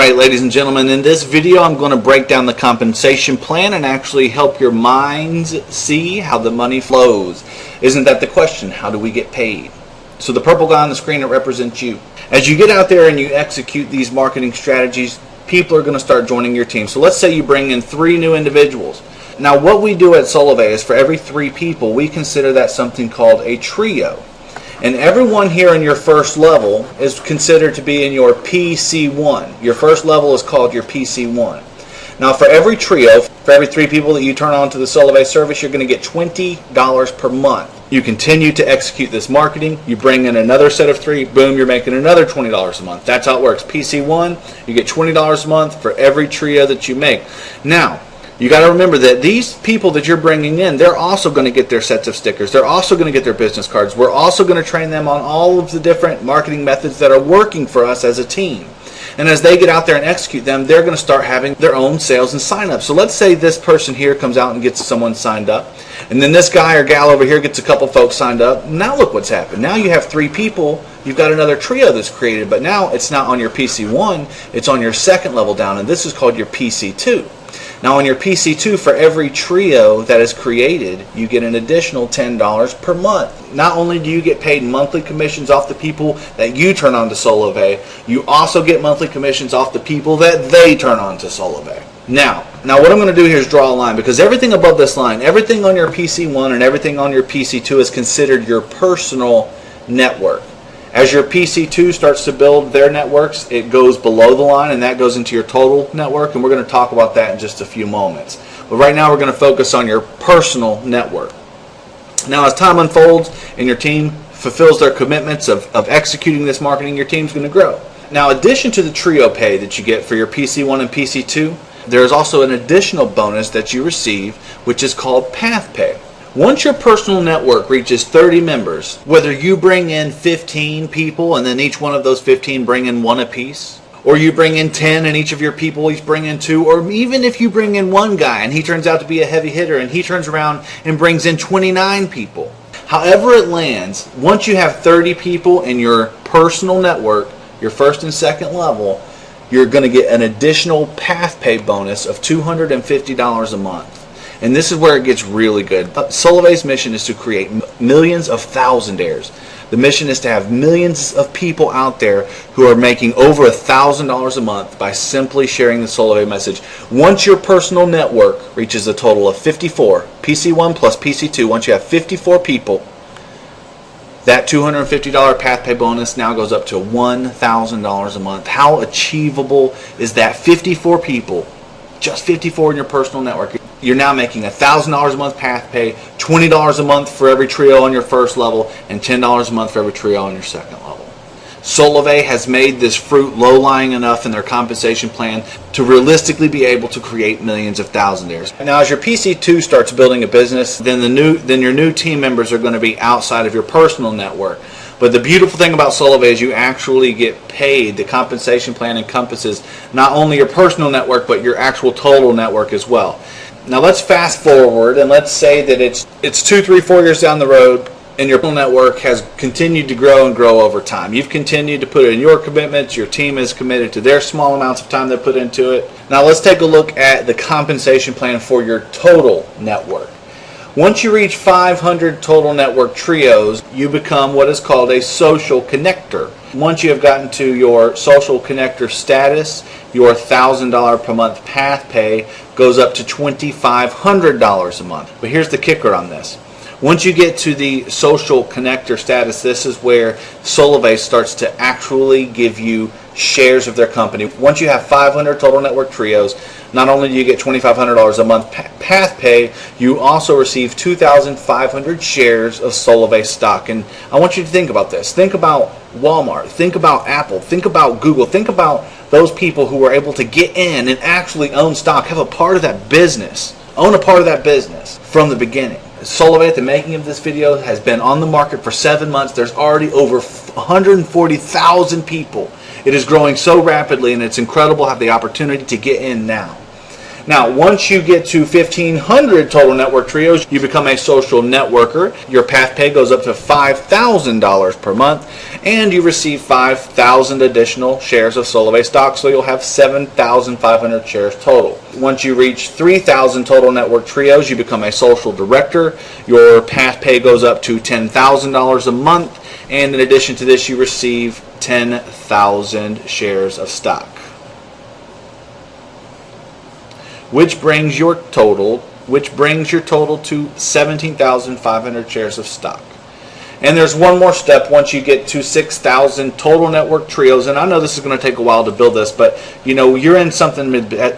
Alright, ladies and gentlemen, in this video I'm going to break down the compensation plan and actually help your minds see how the money flows. Isn't that the question? How do we get paid? So the purple guy on the screen, it represents you. As you get out there and you execute these marketing strategies, people are going to start joining your team. So let's say you bring in 3 new individuals. Now what we do at Solavei is for every 3 people, we consider that something called a trio. And everyone here in your first level is considered to be in your PC1. Your first level is called your PC1. Now for every trio, for every 3 people that you turn on to the Solavei service, you're going to get $20 per month. You continue to execute this marketing, you bring in another set of 3, boom, you're making another $20 a month. That's how it works. PC1, you get $20 a month for every trio that you make. Now, you got to remember that these people that you're bringing in, they're also going to get their sets of stickers. They're also going to get their business cards. We're also going to train them on all of the different marketing methods that are working for us as a team. And as they get out there and execute them, they're going to start having their own sales and sign-ups. So let's say this person here comes out and gets someone signed up. And then this guy or gal over here gets a couple folks signed up. Now look what's happened. Now you have 3 people. You've got another trio that's created. But now it's not on your PC1. It's on your second level down. And this is called your PC2. Now on your PC2, for every trio that is created, you get an additional $10 per month. Not only do you get paid monthly commissions off the people that you turn on to Solavei, you also get monthly commissions off the people that they turn on to Solavei. Now what I'm going to do here is draw a line, because everything above this line, everything on your PC1 and everything on your PC2 is considered your personal network. As your PC2 starts to build their networks, it goes below the line, and that goes into your total network, and we're going to talk about that in just a few moments. But right now we're going to focus on your personal network. Now as time unfolds and your team fulfills their commitments of executing this marketing, your team's going to grow. Now in addition to the trio pay that you get for your PC1 and PC2, there is also an additional bonus that you receive, which is called path pay. Once your personal network reaches 30 members, whether you bring in 15 people and then each one of those 15 bring in 1 apiece, or you bring in 10 and each of your people each bring in 2, or even if you bring in 1 guy and he turns out to be a heavy hitter and he turns around and brings in 29 people. However it lands, once you have 30 people in your personal network, your first and second level, you're going to get an additional path pay bonus of $250 a month. And this is where it gets really good. Solavei's mission is to create millions of thousandaires. The mission is to have millions of people out there who are making over $1,000 a month by simply sharing the Solavei message. Once your personal network reaches a total of 54, PC1 plus PC2, once you have 54 people, that $250 path pay bonus now goes up to $1,000 a month. How achievable is that? 54 people, just 54 in your personal network. You're now making $1,000 a month path pay, $20 a month for every trio on your first level, and $10 a month for every trio on your second level. Solavei has made this fruit low-lying enough in their compensation plan to realistically be able to create millions of thousandaires. Now as your PC2 starts building a business, then your new team members are going to be outside of your personal network. But the beautiful thing about Solavei is you actually get paid. The compensation plan encompasses not only your personal network, but your actual total network as well. Now let's fast forward and let's say that it's 2, 3, 4 years down the road and your network has continued to grow and grow over time. You've continued to put in your commitments, your team is committed to their small amounts of time they put into it. Now let's take a look at the compensation plan for your total network. Once you reach 500 total network trios, you become what is called a social connector. Once you have gotten to your social connector status, your $1,000 per month path pay goes up to $2,500 a month. But here's the kicker on this. Once you get to the social connector status, this is where Solavei starts to actually give you shares of their company. Once you have 500 total network trios, not only do you get $2,500 a month path pay, you also receive 2,500 shares of Solavei stock. And I want you to think about this. Think about Walmart. Think about Apple. Think about Google. Think about those people who were able to get in and actually own stock, have a part of that business, own a part of that business from the beginning. Solavei, at the making of this video, has been on the market for 7 months. There's already over 140,000 people. It is growing so rapidly, and it's incredible to have the opportunity to get in now. Now, once you get to 1,500 total network trios, you become a social networker. Your path pay goes up to $5,000 per month, and you receive 5,000 additional shares of Solavei stock, so you'll have 7,500 shares total. Once you reach 3,000 total network trios, you become a social director. Your path pay goes up to $10,000 a month, and in addition to this, you receive 10,000 shares of stock, which brings your total to 17,500 shares of stock. And there's one more step once you get to 6,000 total network trios. And I know this is going to take a while to build this, but you know, you're in something,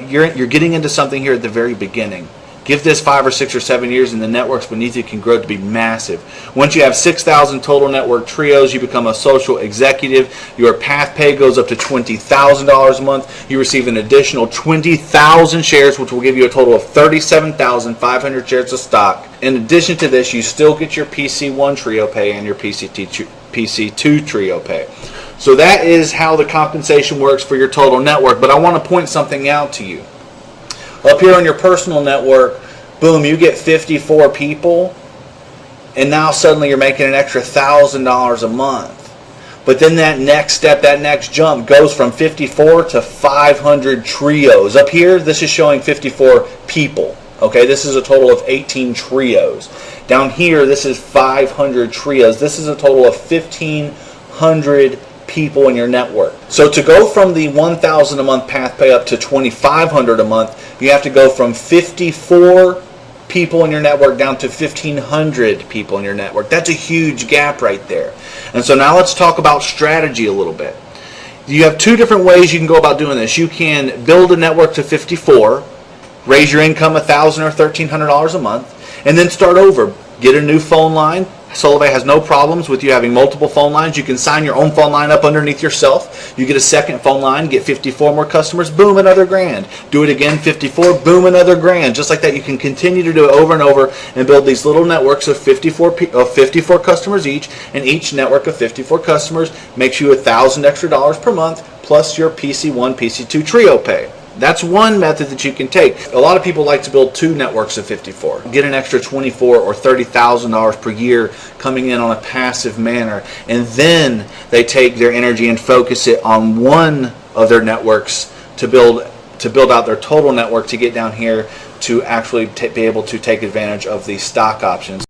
you're getting into something here at the very beginning. Give this 5 or 6 or 7 years and the networks beneath you can grow to be massive. Once you have 6,000 total network trios, you become a social executive. Your path pay goes up to $20,000 a month. You receive an additional 20,000 shares, which will give you a total of 37,500 shares of stock. In addition to this, you still get your PC1 trio pay and your PC2 trio pay. So that is how the compensation works for your total network. But I want to point something out to you. Up here on your personal network, boom, you get 54 people, and now suddenly you're making an extra $1,000 a month. But then that next step, that next jump goes from 54 to 500 trios. Up here, this is showing 54 people. Okay, this is a total of 18 trios. Down here, this is 500 trios. This is a total of 1,500 people in your network. So to go from the 1,000 a month path pay up to 2,500 a month, you have to go from 54 people in your network down to 1,500 people in your network. That's a huge gap right there. And so now let's talk about strategy a little bit. You have two different ways you can go about doing this. You can build a network to 54, raise your income $1,000 or $1,300 a month, and then start over. Get a new phone line. Solavei has no problems with you having multiple phone lines. You can sign your own phone line up underneath yourself. You get a second phone line, get 54 more customers, boom, another grand. Do it again, 54, boom, another grand. Just like that, you can continue to do it over and over and build these little networks of 54 customers each, and each network of 54 customers makes you $1,000 extra per month plus your PC1, PC2 trio pay. That's one method that you can take. A lot of people like to build two networks of 54. Get an extra $24,000 or $30,000 per year coming in on a passive manner. And then they take their energy and focus it on one of their networks to build out their total network to get down here to actually be able to take advantage of the stock options.